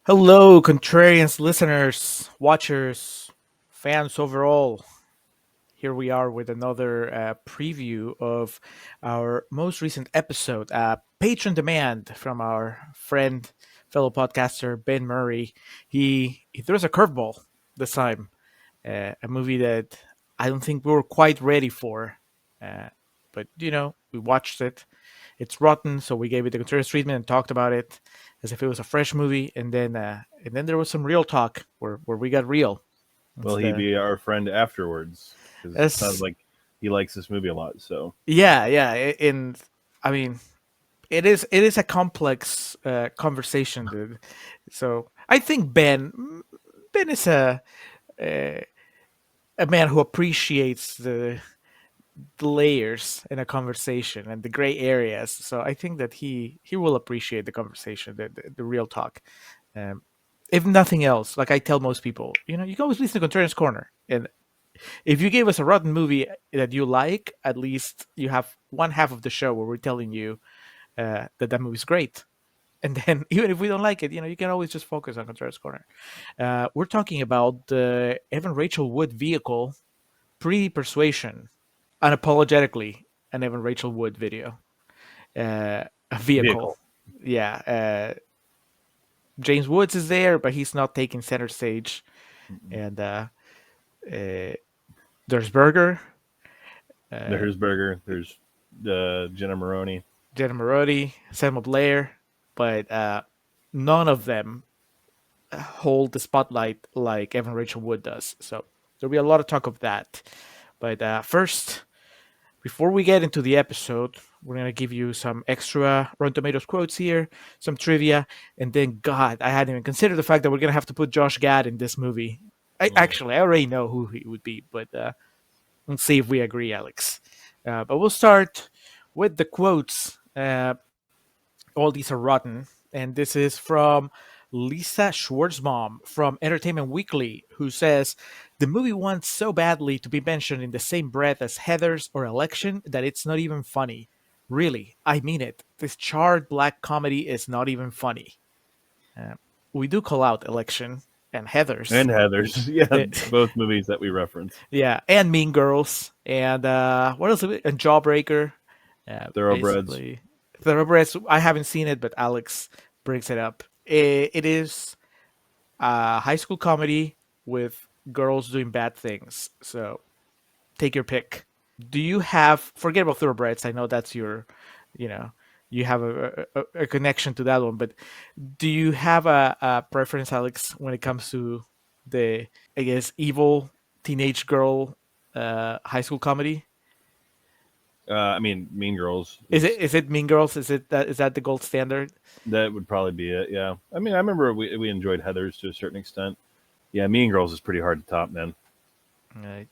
Hello, Contrarians listeners, watchers, fans overall. Here we are with another preview of our most recent episode, Patron Demand from our friend, fellow podcaster Ben Murray. He throws a curveball this time, a movie that I don't think we were quite ready for. Uh, but we watched it. It's rotten, so we gave it the Contrarians treatment and talked about it as if it was a fresh movie. And then there was some real talk where we got real. It's Will he the be our friend afterwards? Because it sounds it's, like he likes this movie a lot. So yeah. And I mean, it is a complex conversation, dude. So I think Ben is a, a man who appreciates the layers in a conversation and the gray areas. So I think that he will appreciate the conversation, the real talk. Um, if nothing else, like I tell most people, you can always listen to Contrarian's Corner, and if you gave us a rotten movie that you like, at least you have one half of the show where we're telling you that movie's great. And then even if we don't like it, you can always just focus on Contrarian's Corner. We're talking about the Evan Rachel Wood vehicle pre-Persuasion, unapologetically an Evan Rachel Wood a vehicle. vehicle. Yeah, James Woods is there, but he's not taking center stage. And uh, there's Berger, uh, There's Burger. There's Jenna Maroney. Jenna Maroney, Selma Blair, but none of them hold the spotlight like Evan Rachel Wood does. So there'll be a lot of talk of that. But first, before we get into the episode, we're going to give you some extra Rotten Tomatoes quotes here, some trivia, and then, God, I hadn't even considered the fact that we're going to have to put Josh Gad in this movie. Mm. I already know who he would be, but let's see if we agree, Alex. But we'll start with the quotes. All these are rotten, and this is from Lisa Schwartzbaum from Entertainment Weekly, who says the movie wants so badly to be mentioned in the same breath as Heathers or Election that it's not even funny. Really, I mean it. This charred black comedy is not even funny. Uh, we do call out Election and Heathers. And Heather's. Yeah, Eh, both movies that we reference. yeah, and Mean Girls, and what else? And Jawbreaker. Thoroughbreds. Basically, Thoroughbreds. I haven't seen it, but Alex brings it up. It is a high school comedy with girls doing bad things. So take your pick. Do you have? Forget about Thoroughbreds. I know that's your, you know, you have a connection to that one. But do you have a preference, Alex, when it comes to the, I guess, evil teenage girl high school comedy? I mean, Mean Girls. Is it Mean Girls? Is that the gold standard? That would probably be it. Yeah. I mean, I remember we enjoyed Heather's to a certain extent. Yeah, Mean Girls is pretty hard to top, man. Uh,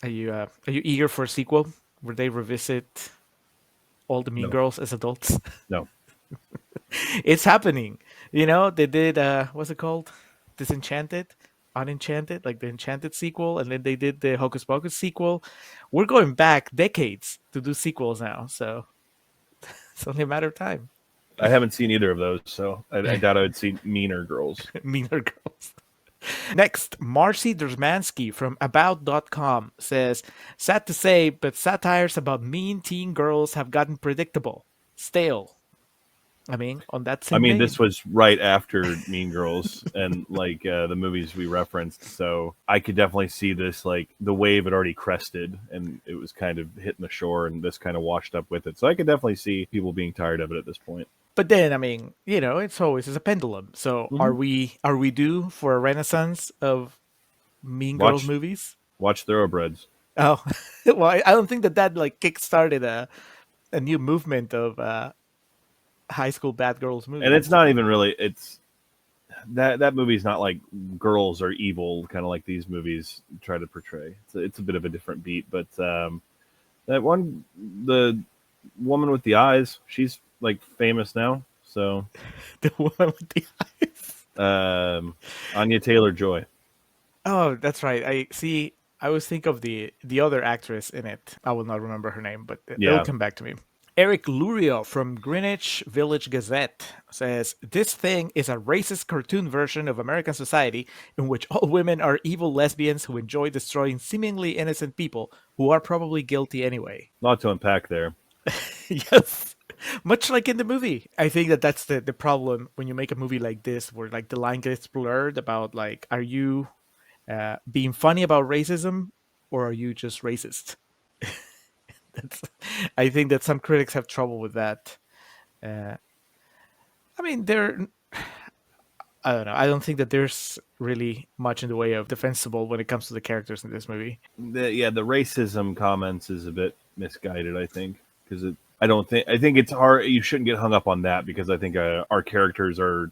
are you eager for a sequel where they revisit all the Mean No, Girls as adults? no. It's happening. They did what's it called? Disenchanted, Unenchanted, like the Enchanted sequel, and then they did the Hocus Pocus sequel. We're going back decades to do sequels now, so it's only a matter of time. I haven't seen either of those, so I doubt I would see Meaner Girls. Meaner Girls. Next, Marcy Dersmansky from About.com says, sad to say, but satires about mean teen girls have gotten predictable, stale. I mean, on that I same mean, this vein. was right after Mean Girls and like the movies we referenced, so I could definitely see this. Like the wave had already crested, and it was kind of hitting the shore, and this kind of washed up with it. So I could definitely see people being tired of it at this point. But then, I mean, it's always a pendulum. So are Mm-hmm. we due for a renaissance of mean girls Watch, movies? watch Thoroughbreds, Oh, well, I don't think that like kickstarted a new movement of high school bad girls and it's movies. not even really. It's that movie's not like girls are evil, kind of like these movies try to portray. It's a bit of a different beat, but that one, the woman with the eyes, she's like famous now. So The one with the eyes. Anya Taylor Joy. Oh, that's right. I see. I always think of the other actress in it. I will not remember her name, but it'll Yeah, come back to me. Eric Lurio from Greenwich Village Gazette says, "This thing is a racist cartoon version of American society in which all women are evil lesbians who enjoy destroying seemingly innocent people who are probably guilty anyway." A lot to unpack there. Yes. Much like in the movie. I think that that's the problem when you make a movie like this, where like the line gets blurred about like, are you being funny about racism or are you just racist? That's, I think that some critics have trouble with that. Uh, I mean, I don't know. I don't think that there's really much in the way of defensible when it comes to the characters in this movie. The racism comments is a bit misguided, I think, because I think it's hard. You shouldn't get hung up on that because I think our characters are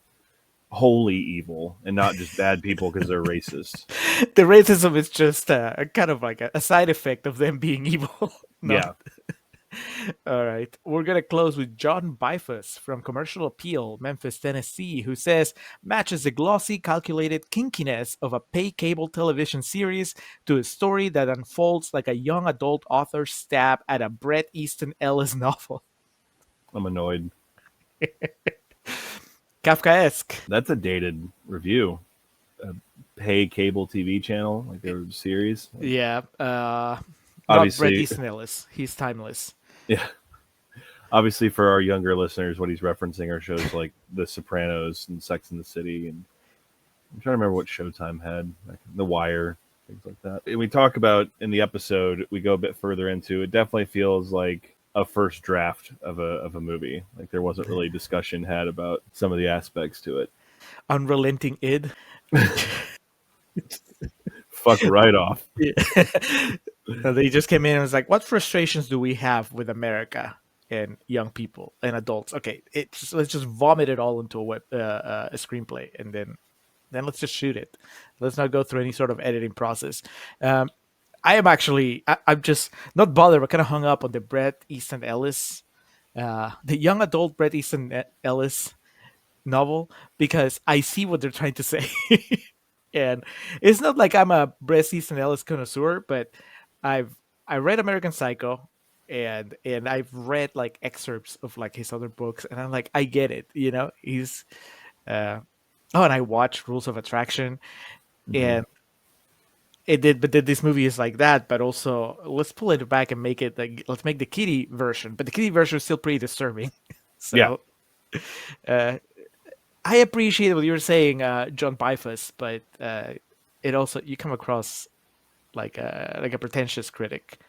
wholly evil and not just bad people because they're racist. The racism is just a kind of like a side effect of them being evil. Not Yeah, All right. We're going to close with John Bifus from Commercial Appeal, Memphis, Tennessee, who says matches the glossy, calculated kinkiness of a pay cable television series to a story that unfolds like a young adult author's stab at a Bret Easton Ellis novel. I'm annoyed. Kafkaesque. That's a dated review. A pay cable TV channel, like their series. Yeah. Not Bret Obviously, Easton Ellis. He's timeless. yeah. Obviously, for our younger listeners, what he's referencing are shows like The Sopranos and Sex and the City, and I'm trying to remember what Showtime had, like The Wire, things like that. And we talk about in the episode, we go a bit further into it. Definitely feels like a first draft of a movie. Like there wasn't really discussion had about some of the aspects to it. Unrelenting id. Fuck right off. Yeah. So they just came in and was like, what frustrations do we have with America and young people and adults? Okay, let's just vomit it all into a screenplay, and then let's just shoot it. Let's not go through any sort of editing process. I'm just not bothered, but kind of hung up on the Bret Easton Ellis, the young adult Bret Easton Ellis novel, because I see what they're trying to say. And it's not like I'm a Bret Easton Ellis connoisseur, but I read American Psycho, and I've read like excerpts of like his other books, and I'm like, I get it, he's and I watched Rules of Attraction, Mm-hmm. and but then this movie is like that, but also let's pull it back and make it like, let's make the kiddie version, but the kiddie version is still pretty disturbing. Yeah. So I appreciate what you're saying, John Bifus, but it also, you come across like a pretentious critic.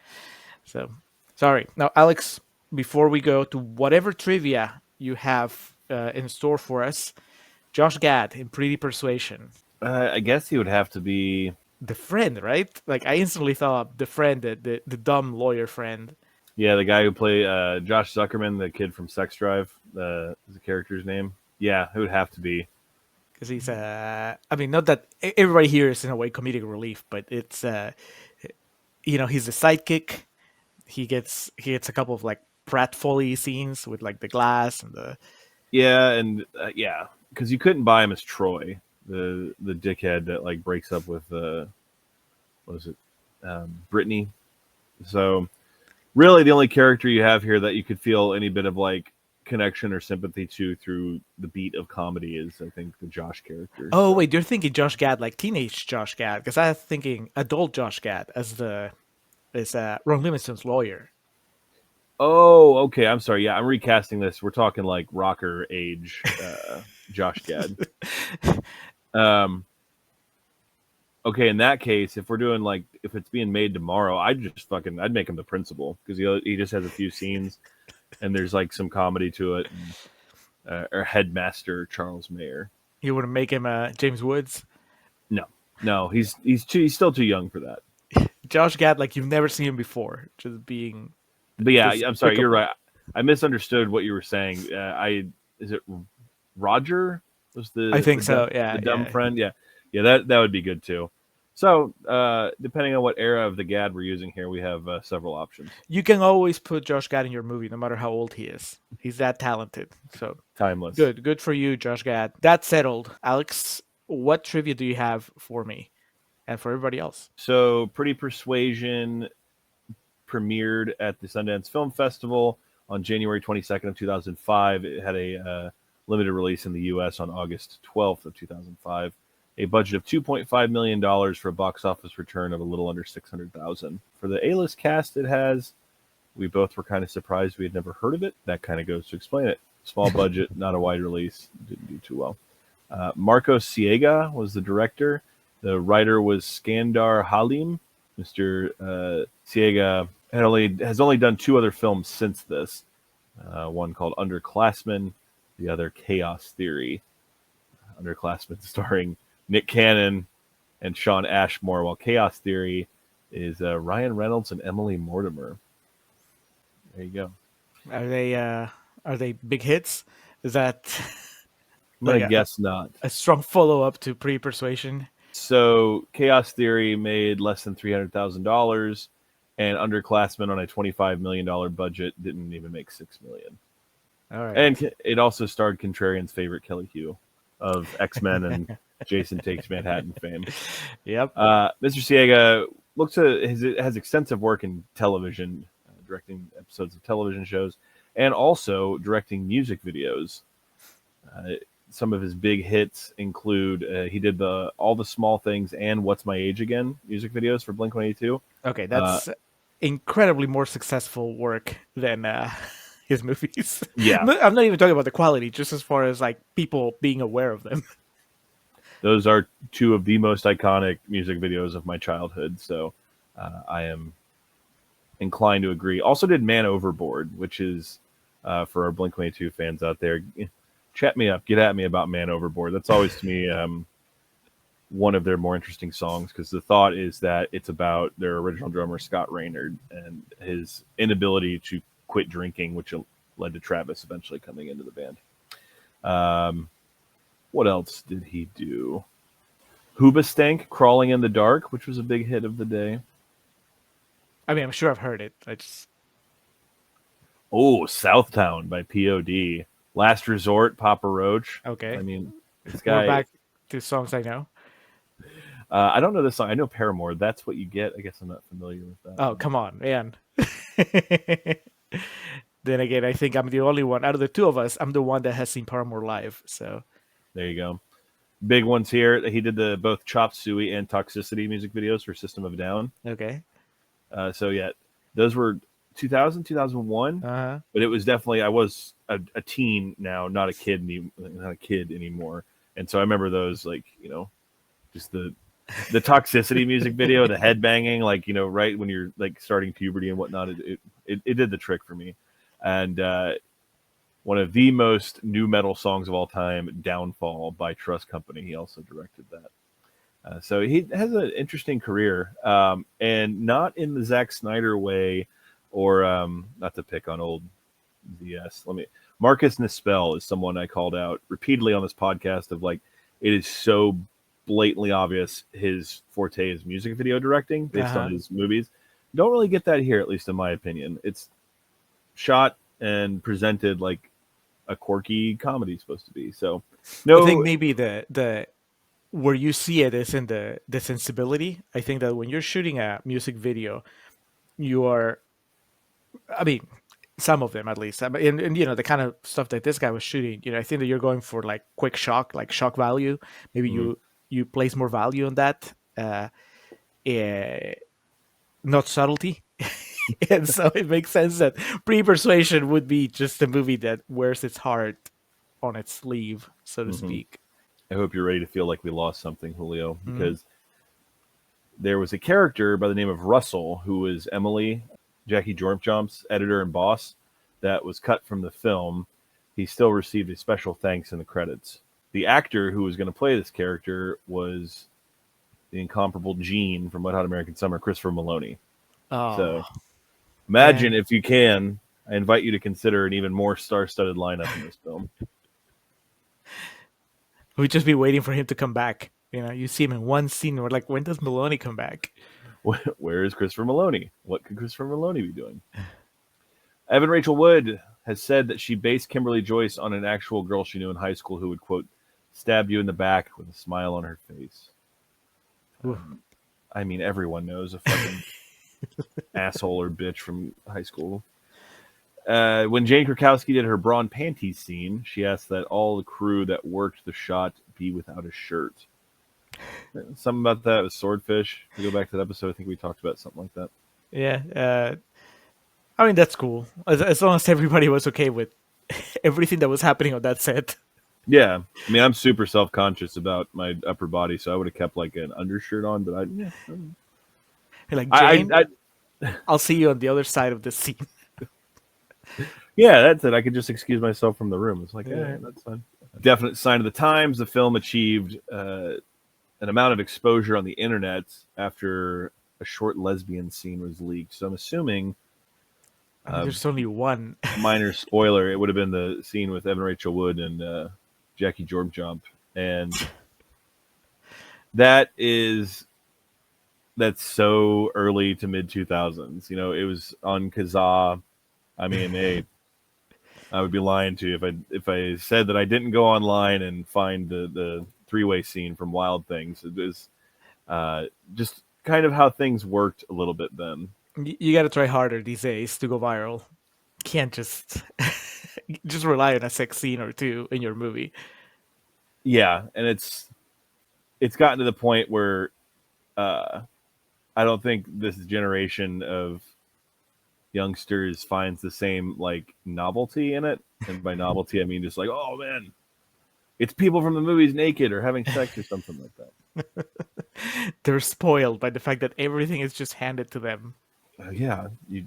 So sorry. Now, Alex, before we go to whatever trivia you have in store for us, Josh Gad in Pretty Persuasion, I guess he would have to be. the friend, right? Like I instantly thought the friend, the dumb lawyer friend. Yeah, the guy who played Josh Zuckerman, the kid from Sex Drive, is the character's name. Yeah, it would have to be. Because he's I mean, not that everybody here is in a way comedic relief, but it's he's the sidekick. He gets a couple of like pratfally scenes with like the glass and the Yeah, and yeah, because you couldn't buy him as Troy, the dickhead that like breaks up with what is it, Brittany. So really, the only character you have here that you could feel any bit of like connection or sympathy to through the beat of comedy is, I think, the Josh character. Oh So. wait, you're thinking Josh Gad like teenage Josh Gad, because I was thinking adult Josh Gad as Ron Livingston's lawyer. Oh, okay. I'm sorry. Yeah, I'm recasting this. We're talking like rocker age Josh Gad. Okay, in that case, if we're doing like if it's being made tomorrow, I'd make him the principal because he just has a few scenes and there's like some comedy to it. And, or headmaster Charles Mayer. You wouldn't make him James Woods. No, he's still too young for that. Josh Gad, like you've never seen him before, just being. But yeah, this I'm sorry, pickable. you're right. I misunderstood what you were saying. Is it Roger? Was I think the so. dumb, Yeah, the dumb yeah. friend? Yeah, that would be good too. So depending on what era of the Gad we're using here, we have several options. You can always put Josh Gad in your movie, no matter how old he is. He's that talented. So Timeless. good for you, Josh Gad. That's settled. Alex, what trivia do you have for me and for everybody else? So Pretty Persuasion premiered at the Sundance Film Festival on January 22nd of 2005. It had a limited release in the U.S. on August 12th of 2005. A budget of $2.5 million for a box office return of a little under $600,000. For the A-list cast it has, we both were kind of surprised we had never heard of it. That kind of goes to explain it. Small budget, not a wide release, didn't do too well. Marcos Siega was the director. The writer was Skandar Halim. Mr. Siega has only done 2 other films since this. One called Underclassmen, the other Chaos Theory. Underclassmen starring Nick Cannon and Sean Ashmore, while Chaos Theory is Ryan Reynolds and Emily Mortimer. There you go. Are they big hits? Is that I'm going to like guess not. a strong follow-up to Persuasion? So Chaos Theory made less than $300,000, and Underclassmen on a $25 million budget didn't even make $6 million. All right. And it also starred Contrarians' favorite Kelly Hu of X-Men and Jason Takes Manhattan fame. Yep. Mr. Siega has extensive work in television, directing episodes of television shows, and also directing music videos. Some of his big hits include he did All the Small Things and What's My Age Again music videos for Blink-182. Okay, that's incredibly more successful work than his movies. Yeah. I'm not even talking about the quality, just as far as like people being aware of them. Those are 2 of the most iconic music videos of my childhood, so I am inclined to agree. Also did Man Overboard, which is for our Blink-182 fans out there. Chat me up, get at me about Man Overboard. That's always to me one of their more interesting songs, because the thought is that it's about their original drummer Scott Raynard and his inability to quit drinking, which led to Travis eventually coming into the band. What else did he do? Hoobastank, Crawling in the Dark, which was a big hit of the day. I mean, I'm sure I've heard it. Southtown by POD. Last Resort, Papa Roach. Okay. I mean, this We're guy. back to songs I know. I don't know this song. I know Paramore. That's What You Get. I guess I'm not familiar with that. Oh, come on, man. Then again, I think I'm the only one out of the 2 of us. I'm the one that has seen Paramore live. So there you go. Big ones here. He did both Chop Suey and Toxicity music videos for System of a Down. Okay. So yeah, those were 2000, 2001. Uh-huh. But it was definitely, I was a teen now, not a kid anymore. And so I remember those, like, just the Toxicity music video, the headbanging, like, right when you're like starting puberty and whatnot. It did the trick for me. And one of the most new metal songs of all time, Downfall by Trust Company. He also directed that. So he has an interesting career, and not in the Zack Snyder way, or not to pick on old ZS. Marcus Nispel is someone I called out repeatedly on this podcast of, like, it is so blatantly obvious his forte is music video directing based on his movies. Don't really get that here, at least in my opinion. It's shot and presented like a quirky comedy is supposed to be. So no, I think maybe the where you see it is in the sensibility. I think that when you're shooting a music video, you are, I mean, some of them at least, and the kind of stuff that this guy was shooting, I think that you're going for like quick shock, like shock value. Maybe you place more value on that, not subtlety. And so it makes sense that Pre-Persuasion would be just a movie that wears its heart on its sleeve, so to speak. I hope you're ready to feel like we lost something, Julio, because there was a character by the name of Russell who was Emily, Jackie Jormjump's editor and boss, that was cut from the film. He still received a special thanks in the credits. The actor who was going to play this character was the incomparable Gene from Wet Hot American Summer, Christopher Maloney. Oh, so imagine if you can, I invite you to consider an even more star-studded lineup in this film. We'd just be waiting for him to come back. You see him in one scene, and we're like, when does Maloney come back? Where is Christopher Maloney? What could Christopher Maloney be doing? Evan Rachel Wood has said that she based Kimberly Joyce on an actual girl she knew in high school who would, quote, stab you in the back with a smile on her face. I mean, everyone knows a fucking asshole or bitch from high school. When Jane Krakowski did her bra and panties scene, she asked that all the crew that worked the shot be without a shirt. Something about that with Swordfish. If you go back to that episode, I think we talked about something like that. Yeah. I mean, that's cool. As long as everybody was okay with everything that was happening on that set. Yeah, I mean, I'm super self-conscious about my upper body, so I would have kept like an undershirt on. But Like, I, Jane, I I'll see you on the other side of the scene. yeah, that's it. I could just excuse myself from the room. It's like, Yeah. yeah, that's fine. Definite sign of the times. The film achieved an amount of exposure on the internet after a short lesbian scene was leaked. So I'm assuming, I mean, there's only one. minor spoiler, it would have been the scene with Evan Rachel Wood and Jackie Jump, and that's so early to mid 2000s. You know, it was on Kazaa. I mean, hey, I would be lying to you if I said that I didn't go online and find the three-way scene from Wild Things. It was just kind of how things worked a little bit then. You got to try harder these days to go viral. Can't just rely on a sex scene or two in your movie. Yeah, and it's gotten to the point where I don't think this generation of youngsters finds the same like novelty in it. And by novelty, I mean just like, oh man, it's people from the movies naked or having sex or something like that. They're spoiled by the fact that everything is just handed to them. Yeah, you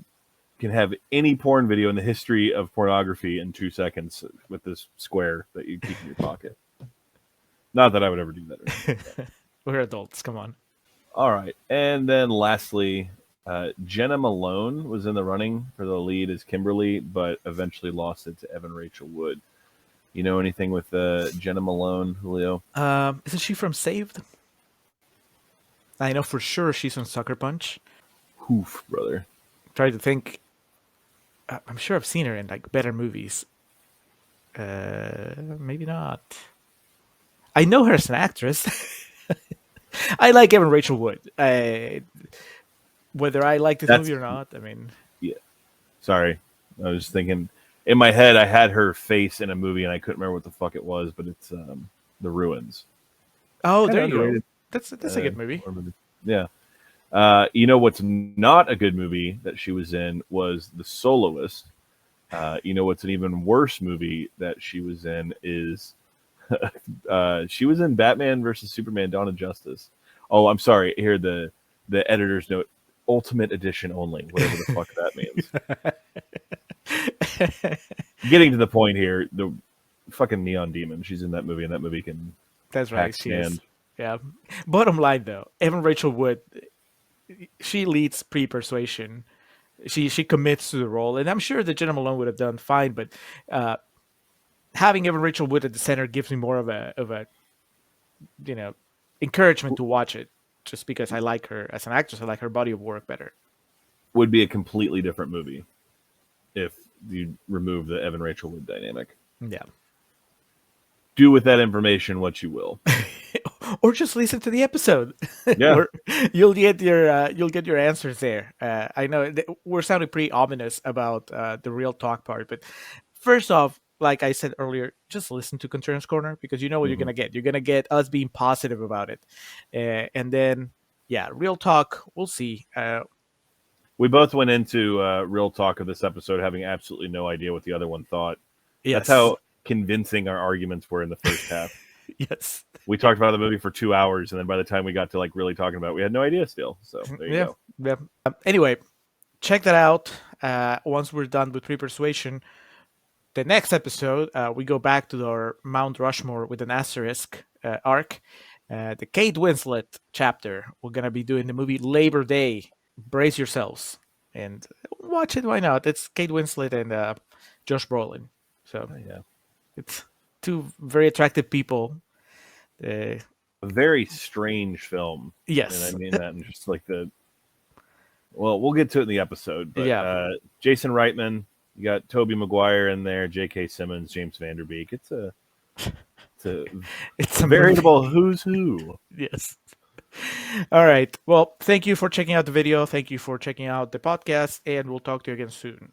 can have any porn video in the history of pornography in 2 seconds with this square that you keep in your pocket. Not that I would ever do that. We're adults, come on. All right, and then lastly, Jenna Malone was in the running for the lead as Kimberly, but eventually lost it to Evan Rachel Wood. You know anything with Jenna Malone, Julio? Isn't she from Saved? I know for sure she's from Sucker Punch. Oof, brother. Try to think. I'm sure I've seen her in like better movies. Maybe not. I know her as an actress. I like Evan Rachel Wood. Whether I like this movie or not, I mean... Yeah. Sorry. I was thinking... In my head, I had her face in a movie, and I couldn't remember what the fuck it was, but it's The Ruins. Oh, there you go. That's a good movie. Yeah. You know what's not a good movie that she was in was The Soloist. You know what's an even worse movie that she was in is... she was in Batman versus Superman: Dawn of Justice. Oh, I'm sorry. Here, the editor's note: Ultimate Edition only. Whatever the fuck that means. Getting to the point here, the fucking Neon Demon. She's in that movie, and that movie can. That's right. She is. Yeah. Bottom line, though, Evan Rachel Wood, she leads pre-Persuasion. She commits to the role, and I'm sure that Jenna Malone would have done fine, but. Having Evan Rachel Wood at the center gives me more of a encouragement to watch it, just because I like her as an actress. I like her body of work better. Would be a completely different movie if you remove the Evan Rachel Wood dynamic. Yeah. Do with that information what you will, or just listen to the episode. Yeah, you'll get your answers there. I know we're sounding pretty ominous about the real talk part, but first off. Like I said earlier, just listen to Contrarians Corner because you know what you're going to get. You're going to get us being positive about it. And then, yeah, real talk, we'll see. We both went into real talk of this episode having absolutely no idea what the other one thought. Yes. That's how convincing our arguments were in the first half. Yes. We talked about the movie for 2 hours, and then by the time we got to like really talking about it, we had no idea still. So there you go. Yeah. Anyway, check that out once we're done with Pre-Persuasion. The next episode, we go back to our Mount Rushmore with an asterisk arc. The Kate Winslet chapter. We're going to be doing the movie Labor Day. Brace yourselves and watch it. Why not? It's Kate Winslet and Josh Brolin. So yeah, it's two very attractive people. A very strange film. Yes. And I mean that in just like we'll get to it in the episode. But yeah. Jason Reitman. You got Tobey Maguire in there, J.K. Simmons, James Vanderbeek. It's a veritable who's who. Yes. All right. Well, thank you for checking out the video. Thank you for checking out the podcast, and we'll talk to you again soon.